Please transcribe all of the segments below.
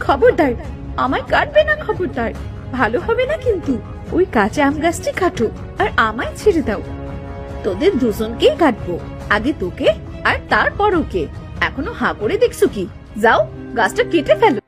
খবরদার, আমায় কাটবে না, খবরদার। ভালো হবে না কিন্তু। ওই কাঁচা আম গাছটি কাটো আর আমায় ছেড়ে দাও। তোদের দুজনকেই কাটবো, আগে তোকে আর তারপর ওকে। এখনো হাঁ করে দেখছো কি? যাও, গাছটা কেটে ফেলো।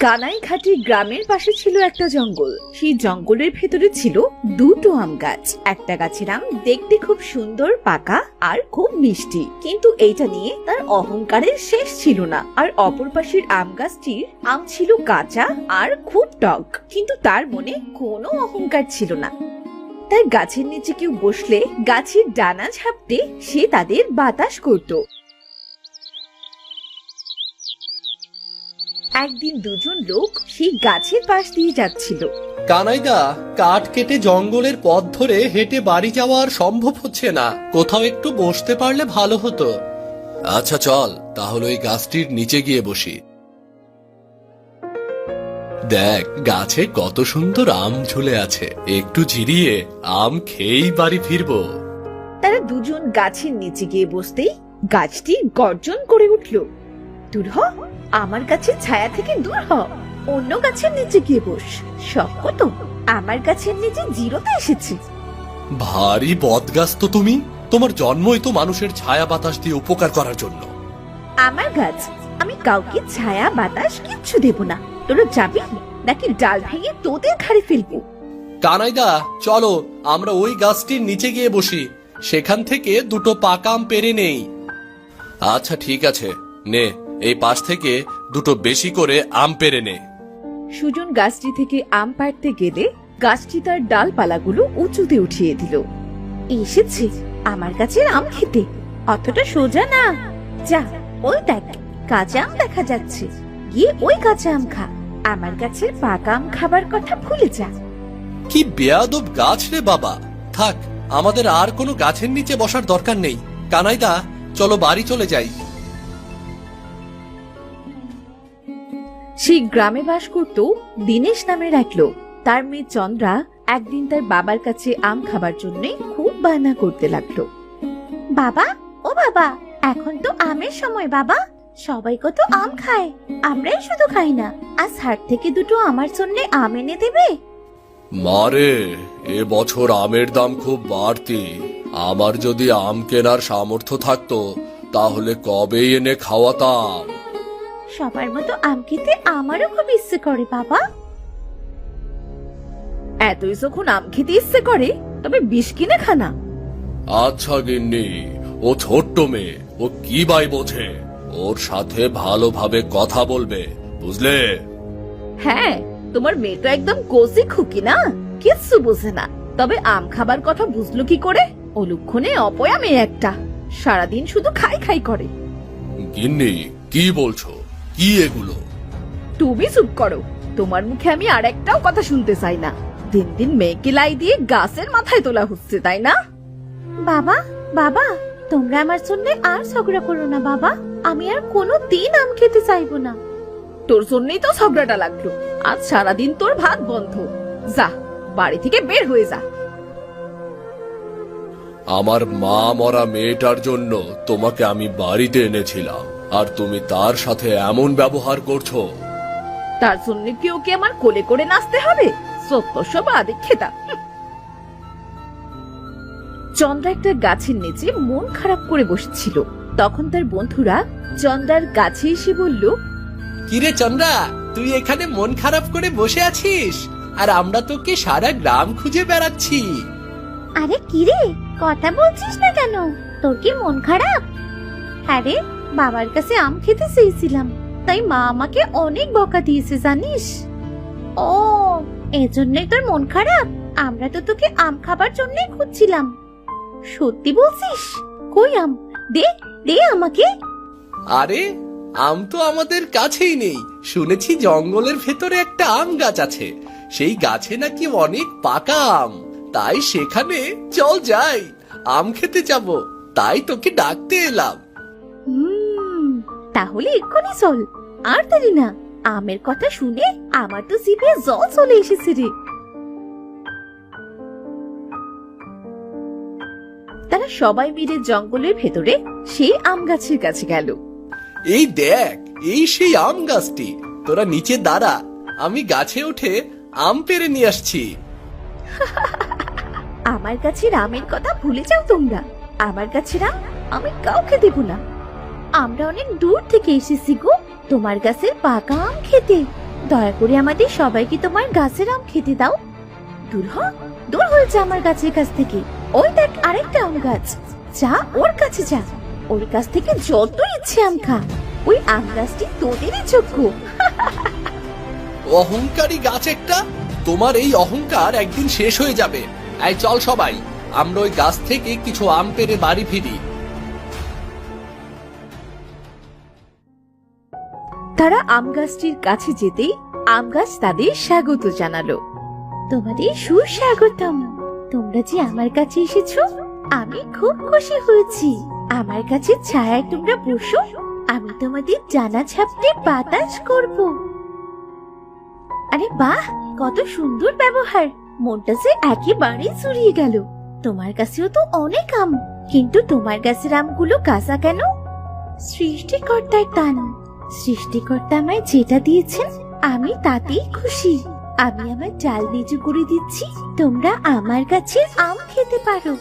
কানাইঘাটি গ্রামের পাশে ছিল একটা জঙ্গল। সেই জঙ্গলের ভেতরে ছিল দুটো আম গাছ। একটা গাছের আম দেখতে খুব সুন্দর, পাকা আর খুব মিষ্টি, কিন্তু এইটা নিয়ে তার অহংকারের শেষ ছিল না। আর অপর পাশের আম গাছটির আম ছিল কাঁচা আর খুব টক, কিন্তু তার মনে কোনো অহংকার ছিল না। তাই গাছের নিচে কেউ বসলে গাছের ডানা ঝাপটে সে তাদের বাতাস করত। একদিন দুজন লোক সেই গাছের পাশ দিয়ে যাচ্ছিল। কানাইদা, কাঠ কেটে জঙ্গলের পথ ধরে হেঁটে বাড়ি যাওয়া আর সম্ভব হচ্ছে না। কোথাও একটু বসতে পারলে ভালো হতো। আচ্ছা চল, তাহলে ওই গাছটির নিচে গিয়ে বসি। দেখ, গাছে কত সুন্দর আম ঝুলে আছে। একটু জিরিয়ে আম খেয়েই বাড়ি ফিরবো। তারা দুজন গাছের নিচে গিয়ে বসতেই গাছটি গর্জন করে উঠল, দূর হ, আমার গাছের ছায়া থেকে দূর হ, অন্য গাছের নিচে গিয়ে বস। শখ তো আমার গাছের নিচে জিরোতে এসেছে। ভারী বদগাছ তো তুমি। তোমার জন্মই তো মানুষের ছায়া বাতাস দিয়ে উপকার করার জন্য। আমার গাছ, আমি কাউকে ছায়া বাতাস কিচ্ছু দেব না। তোরা যাবি নাকি ডাল ভেঙে তোদের ঘাড়ে ফেলবো? কানাইদা, চলো আমরা ওই গাছটির নিচে গিয়ে বসি। সেখান থেকে দুটো পাকা আম পেরে নেই। আচ্ছা ঠিক আছে, নে, এই পাশ থেকে দুটো বেশি করে আম পেরে নে। সুজন গাছটি থেকে আম পাড়তে গেলে গাছটি তার ডালপালাগুলো উঁচুতে উঠিয়ে দিল। এসেছে আমার গাছের আম খেতে, অতটা সোজা না। যা, ওই দেখ কাঁচা আম দেখা যাচ্ছে, গিয়ে ওই কাঁচা আম খা। আমার গাছের পাকা আম খাবার কথা ভুলে যা। কি বেয়াদব গাছ রে বাবা! থাক, আমাদের আর কোনো গাছের নিচে বসার দরকার নেই। কানাইদা, চলো বাড়ি চলে যাই। সেই গ্রামে বাস করত দিনেশ নামের এক লোক। তার মেয়ে চন্দ্রা একদিন তার বাবার কাছে আম খাবার জন্য খুব বায়না করতে লাগলো। বাবা, ও বাবা, এখন তো আমের সময় বাবা, সবাই কত আম খায়, আমরাই শুধু খাই না। আজ হাট থেকে দুটো আমার জন্য আম এনে দেবে? মারে, এ বছর আমের দাম খুব বাড়তি। আমার যদি আম কেনার সামর্থ্য থাকতো তাহলে কবেই এনে খাওয়াতাম। সবার মতো আম খেতে আমারও খুব ইচ্ছে করে বাবা। এতই যখন আম খেতে ইচ্ছে করে তবে বিষ কিনে খানা। আচ্ছা গিন্নি, ও ছোট্ট মেয়ে, ও কি বাই বোঝে? ওর সাথে ভালোভাবে কথা বলবে, বুঝলে? হ্যাঁ, তোমার মেয়ে তো একদম কোসি খুকি না, কিচ্ছু বোঝে না। তবে আম খাবার কথা বুঝলো কি করে? অলুক্ষণে অপয়া মেয়ে একটা, সারাদিন শুধু খাই খাই করে। গিন্নি, কি বলছো? কি এগুলো? তুমি চুপ করো, তোমার মুখে আমি আর একটাও কথা শুনতে চাই না। দিন দিন মেয়েকে লাই দিয়ে গাছের মাথায় তোলা হচ্ছে, তাই না? বাবা, বাবা, তোমরা আমার জন্য আর ঝগড়া করো না বাবা। আমি আর কোনো দিন আম খেতে চাইবো না। তোর জন্যই তো ঝগড়াটা লাগলো। আজ সারাদিন তোর ভাত বন্ধ। যা, বাড়ি থেকে বের হয়ে যা। আমার মা মরা মেয়েটার জন্য তোমাকে আমি বাড়িতে এনেছিলাম, আর তুমি তার সাথে এমন ব্যবহার করছো। তার জন্য কি ওকে আমার কোলে করে নাচতে হবে? সত্য সব আদিক খেতা। চন্দ্রা একটা গাছের নিচে মন খারাপ করে বসেছিল। তখন তার বন্ধুরা চন্দ্রার কাছে এসে বলল, কিরে চন্দ্রা, তুই এখানে মন খারাপ করে বসে আছিস, আর আমরা তোকে সারা গ্রাম খুঁজে বেড়াচ্ছি। আরে কিরে, কথা বলছিস না কেন? তোর কি মন খারাপ? আরে, বাবার কাছে আম খেতে চেয়েছিলাম, তাই মা আমাকে অনেক বকা দিয়েছে জানিস। ও, এজন্যই তোর মন খারাপ? আমরা তো তোকে আম খাবার জন্যই খুঁজছিলাম। সত্যি বলছিস? কই আম? দে দে আমাকে। আরে, আম তো আমাদের কাছেই নেই। শুনেছি জঙ্গলের ভেতরে একটা আম গাছ আছে, সেই গাছে নাকি অনেক পাকা আম। তাই সেখানে চল যাই, আম খেতে যাব। তাই তোকে ডাকতে এলাম। তাহলে এক্ষুনি চল, আর দেরি না। আমের কথা শুনে আমার তো জিভে জল চলে এসেছে রে। তারা সবাই মিলে জঙ্গলের ভেতরে সেই আম গাছের কাছে গেল। এই দেখ, এই সেই আম গাছটি। তোরা নিচে দাঁড়া, আমি গাছে উঠে আম পেড়ে নিয়ে আসছি। আমার গাছের আমের কথা ভুলে যাও তোমরা। আমার গাছের আম আমি কাউকে দেব না। আমরা অনেক দূর থেকে এসেছি গো তোমার গাছের পাকা আম খেতে। দয়া করে আমাদের সবাইকে তোমার গাছের আম খেতে দাও। দূর হ, দূর হয়েছে আমার গাছের কাছ থেকে। ওই দেখ আরেকটা আম গাছ, যা ওর কাছে যা, ওর কাছ থেকে যত ইচ্ছে আম খা। ওই আম গাছটি তোদেরই যোগ্য। অহংকারী গাছ একটা, তোমার এই অহংকার একদিন শেষ হয়ে যাবে। এই চল সবাই, আমরা ওই গাছ থেকে কিছু আম পেড়ে বাড়ি ফিরি। তারা আম গাছটির কাছে যেতেই আম গাছ তাদের স্বাগত জানালো। তোমাদের সুস্বাগতম। তোমরা যে আমার কাছে এসেছো, আমি খুব খুশি হয়েছি। আমার কাছে ছায়ায় তোমরা বসো, আমি তোমাদের ডানা ঝাপটে বাতাস করব। আরে বাহ, কত সুন্দর ব্যবহার। মনটা যে একেবারে জুড়িয়ে গেল। তোমার কাছেও তো অনেক আম, কিন্তু তোমার গাছের আমগুলো কাঁচা কেন? সৃষ্টিকর্তার দান। সৃষ্টিকর্তা আমায় যেটা দিয়েছেন আমি তাতেই খুশি। আমি আমার ডাল নিচু করে দিচ্ছি, তোমরা আমার কাছে আম খেতে পারো।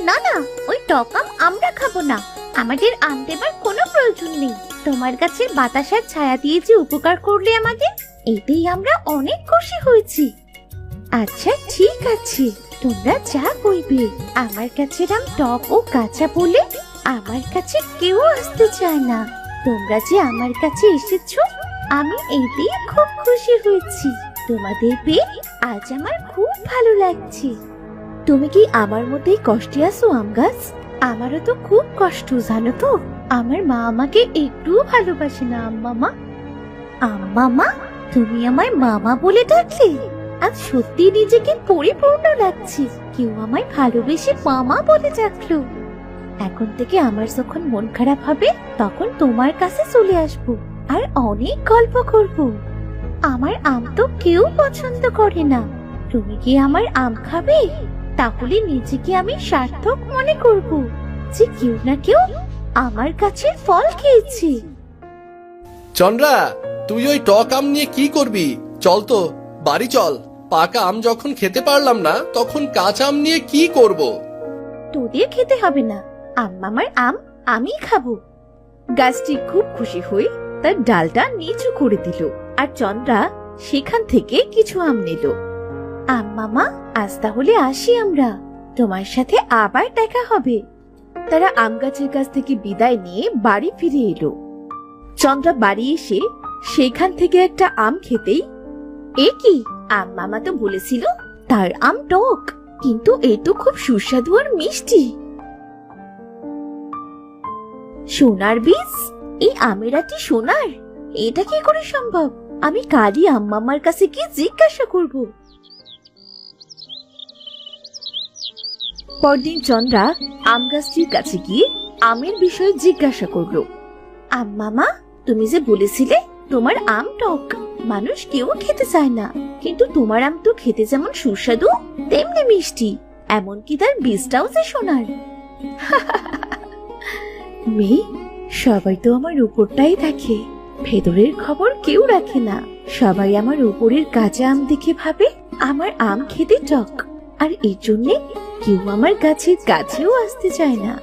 না না, ওই টক আম আমরা খাবো না। আমাদের আম দেবার কোনো প্রয়োজন নেই। তোমার কাছে বাতাসের ছায়া দিয়ে যে উপকার করলে আমাদের, এতেই আমরা অনেক খুশি হয়েছি। আচ্ছা ঠিক আছে, তোমরা যা কইবে। আমার কাছে আম টক ও কাঁচা বলে আমার কাছে কেউ আসতে চায় না। তোমরা যে আমার কাছে এসেছো, আমি এতেই খুব খুশি হয়েছি। তোমাদের পেয়ে আজ আমার খুব ভালো লাগছে। তুমি কি আমার মধ্যেই কষ্টে আছো আম গাছ? আমারও তো খুব কষ্ট, জানো তো। আমার মা আমাকে একটু ভালোবাসে না আম্মামা। আম্মামা, তুমি আমায় মামা বলে ডাকলে? আজ সত্যি নিজেকে পরিপূর্ণ লাগছে। কেউ আমায় ভালোবেসে মামা বলে ডাকলো। এখন থেকে আমার যখন মন খারাপ হবে, তখন তোমার কাছে চলে আসবো আর অনেক গল্প করব। আমার আম তো কেউ পছন্দ করে না। তুমি কি আমার আম খাবে? তাহলে নিজেকে আমি সার্থক মনে করব যে কেউ না কেউ আমার গাছের ফল খেয়েছে। চন্দ্রা, তুই ওই টক আম নিয়ে কি করবি? চল তো বাড়ি চল। পাকা আম যখন খেতে পারলাম না, তখন কাঁচা আম নিয়ে কি করব? তোদের খেতে হবে না, আম্মামার আম আমি খাবো। গাছটি খুব খুশি হয়ে তার ডালটা নিচু করে দিল, আর চন্দ্রা সেখান থেকে কিছু আম নিল। আম্মামা, আজ তাহলে আসি আমরা। তোমার সাথে আবার দেখা হবে। তারা আম গাছের কাছ থেকে বিদায় নিয়ে বাড়ি ফিরে এলো। চন্দ্রা বাড়ি এসে সেখান থেকে একটা আম খেতেই, এ কি, আম্মামা তো বলেছিল তার আম টক, কিন্তু এ তো খুব সুস্বাদু আর মিষ্টি। সোনার বীজ? এই আমেরাটি সোনার? এটা কি করে সম্ভব? আমি কালই আম্মামার কাছে গিয়ে জিজ্ঞাসা করব। পরদিন চন্দ্রা আম গাছটির কাছে গিয়ে আমের বিষয়ে জিজ্ঞাসা করলো। আম্মামা, তুমি যে বলেছিলে তোমার আম টক, মানুষ কেউ খেতে চায় না, কিন্তু তোমার আম তো খেতে যেমন সুস্বাদু তেমনি মিষ্টি, এমনকি তার বীজটাও যে সোনার। মেয়ে, সবাই তো আমার উপরটাই দেখে, ভেতরের খবর কেউ রাখে না। সবাই আমার উপরের কাঁচা আম দেখে ভাবে আমার আম খেতে টক, আর এর জন্যে কেউ আমার গাছের কাছেও আসতে চায় না।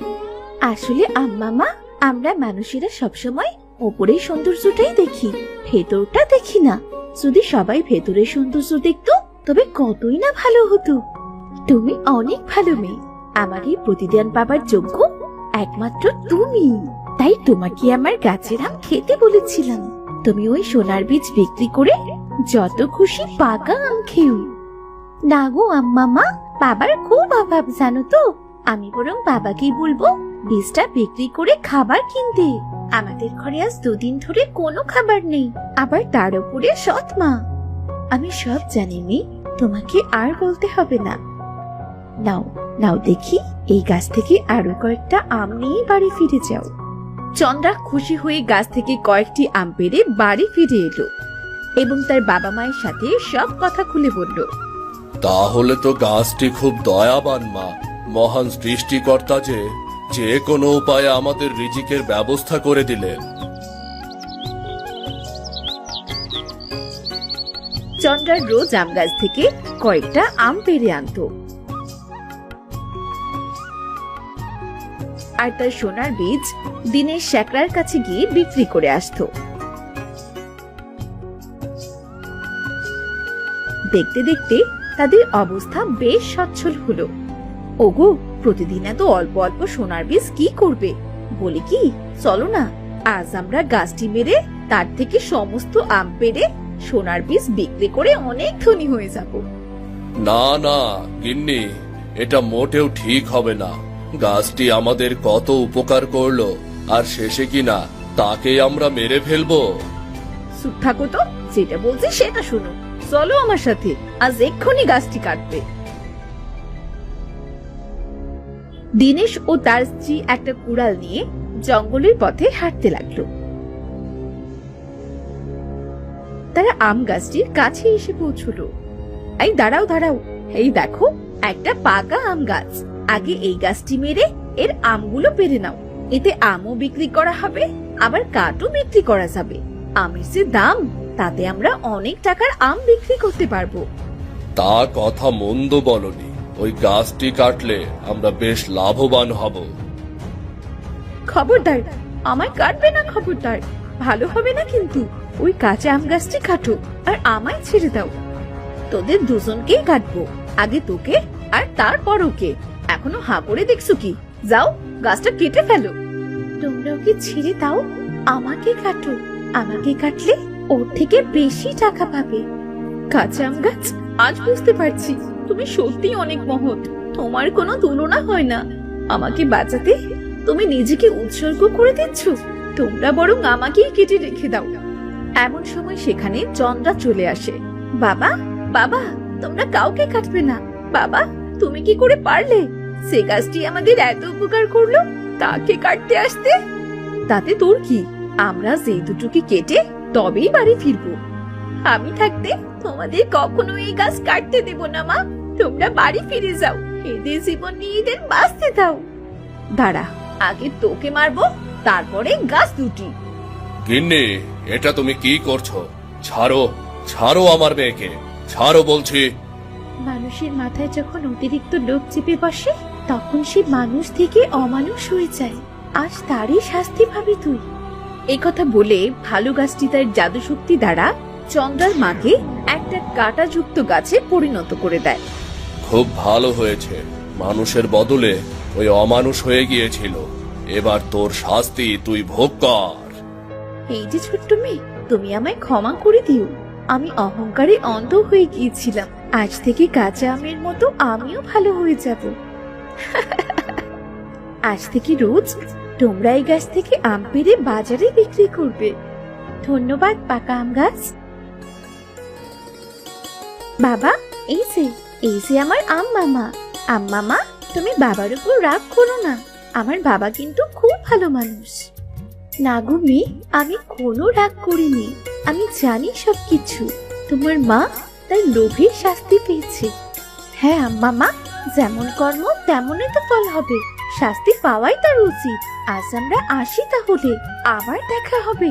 আসলে আম্মামা, আমরা মানুষেরা সবসময় উপরের সৌন্দর্যটাই দেখি, ভেতরটা দেখি না। যদি সবাই ভেতরের সৌন্দর্য দেখতো, তবে কতই না ভালো হতো। তুমি অনেক ভালো মেয়ে, আমার এই প্রতিদান পাবার যোগ্য একমাত্র তুমি। তাই তোমাকে আমার গাছের আম খেতে বলেছিলাম। তুমি ওই সোনার বীজ বিক্রি করে যত খুশি পাকা আম খেও। না গো আম্মামা, বাবার খুব অভাব জানো তো। আমি বরং বাবাকেই বলবো বীজটা বিক্রি করে খাবার কিনতে। আমাদের ঘরে আজ 2 দিন ধরে কোনো খাবার নেই, আবার তার উপরে সৎ মা। আমি সব জানি মেয়ে, তোমাকে আর বলতে হবে না। নাও নাও দেখি, এই গাছ থেকে আরো কয়েকটা আম নিয়ে বাড়ি ফিরে যাও। চন্দ্রা খুশি হয়ে গাছ থেকে কয়েকটি আম পেড়ে বাড়ি ফিরে এলো এবং তার বাবা মায়ের সাথে সব কথা খুলে বলল। তাহলে তো গাছটি খুব দয়াবান মা, মহান সৃষ্টিকর্তা যে কোনো উপায়ে আমাদের রিজিকের ব্যবস্থা করে দিলেন। চন্দ্রা রোজ আম গাছ থেকে কয়েকটা আম পেড়ে আনতো আর তার সোনার বীজ দিনের শ্যাকরার কাছে গিয়ে বিক্রি করে আসতো। দেখতে দেখতে তাদের অবস্থা বেশ সচ্ছল হলো। ওগো, প্রতিদিন এত অল্প অল্প সোনার বীজ কি করবে? বলি কি, চলো না আজ আমরা গাছটি মেরে তার থেকে সমস্ত আম পেড়ে সোনার বীজ বিক্রি করে অনেক ধনী হয়ে যাব। না না গিন্নি, এটা মোটেও ঠিক হবে না। গাছটি আমাদের কত উপকার করলো, আর শেষে কিনা তাকেই আমরা মেরে ফেলবো। চুপ থাকো তো, যেটা বলছি সেটা শোনো। চলো আমার সাথে, আজ এক্ষুনি গাছটি কাটবে। দিনেশ ও তার স্ত্রী একটা কুড়াল নিয়ে জঙ্গলের পথে হাঁটতে লাগলো। তারা আম গাছটির কাছে এসে পৌঁছলো। এই দাঁড়াও দাঁড়াও, এই দেখো একটা পাকা আম গাছ। আগে এই গাছটি মেরে এর আমগুলো পেরে নাও, এতে আমও বিক্রি করা হবে, আবার কাঠও বিক্রি করা যাবে। আমের যে দাম, তাতে আমরা অনেক টাকার আম বিক্রি করতে পারবো। তা কথা মন্দ বলনি, ওই গাছটি কাটলে আমরা বেশ লাভবান হব। খবরদার, আমায় কাটবে না, খবরদার। ভালো হবে না কিন্তু। ওই কাঁচা আম গাছটি কাটো আর আমায় ছেড়ে দাও। তোদের দুজনকেই কাটবো, আগে তোকে আর তারপর ওকে। এখনো হাঁ করে দেখছো কি? যাও, গাছটা কেটে ফেলো। তোমরা ওকে ছেড়ে দাও, আমাকে কাটো। আমাকে কাটলে ওর থেকে বেশি টাকা পাবে। কাঁচা আম গাছ, আজ বুঝতে পারছি তুমি সত্যি অনেক মহৎ। তোমার কোনো তুলনা হয় না। আমাকে বাঁচাতে তুমি নিজেকে উৎসর্গ করে দিচ্ছ। তোমরা বরং আমাকেই কেটে রেখে দাও। এমন সময় সেখানে চন্দ্রা চলে আসে। বাবা, বাবা, তোমরা কাউকে কাটবে না। বাবা, তুমি কি করে পারলে? সে গাছটি আমাদের এত উপকার করলো, তাকে কাটতে আসতে? তাতে তোর কি? আমরা যে দুটোকে কেটে তবেই বাড়ি ফিরবো। আমি থাকতে তোমাদের কখনো এই গাছ কাটতে দেব না মা। তোমরা বাড়ি ফিরে যাও, এদের জীবন নিয়ে এদের বাঁচতে দাও। দাঁড়া, আগে তোকে মারবো, তারপরে গাছ দুটি। গিন্নি, এটা তুমি কি করছো? ছাড়ো, ছাড়ো আমার মেয়েকে, ছাড়ো বলছি। মানুষের মাথায় যখন অতিরিক্ত লোভ চেপে বসে, তখন সে মানুষ থেকে অমানুষ হয়ে যায়। আজ তারই শাস্তি পাবি তুই। এই কথা বলে ভালো গাছটি তার জাদু শক্তি দ্বারা চন্দ্রার মাকে একটা কাঁটাযুক্ত গাছে পরিণত করে দেয়। খুব ভালো হয়েছে, মানুষের বদলে ওই অমানুষ হয়ে গিয়েছিল। এবার তোর শাস্তি তুই ভোগ কর। এই যে ছোট্ট মেয়ে, তুমি আমায় ক্ষমা করে দিও। আমি অহংকারে অন্ধ হয়ে গিয়েছিলাম। আজ থেকে কাঁচা আমের মতো আমিও ভালো হয়ে যাব। আজ থেকে রোজ তোমরা এই গাছ থেকে আম পেড়ে বাজারে বিক্রি করবে। ধন্যবাদ পাকা আম গাছ। বাবা, এই যে আমার আম মামা। আম মামা, তুমি বাবার উপর রাগ করো না। আমার বাবা কিন্তু খুব ভালো মানুষ। না গো মেয়ে, আমি কোনো রাগ করিনি। আমি জানি সবকিছু। তোমার মা তার লোভের শাস্তি পেয়েছে। হ্যাঁ আম মামা, যেমন কর্ম তেমনই তো ফল হবে। শাস্তি পাওয়াই তার উচিত। আজ আমরা আসি তাহলে, আবার দেখা হবে।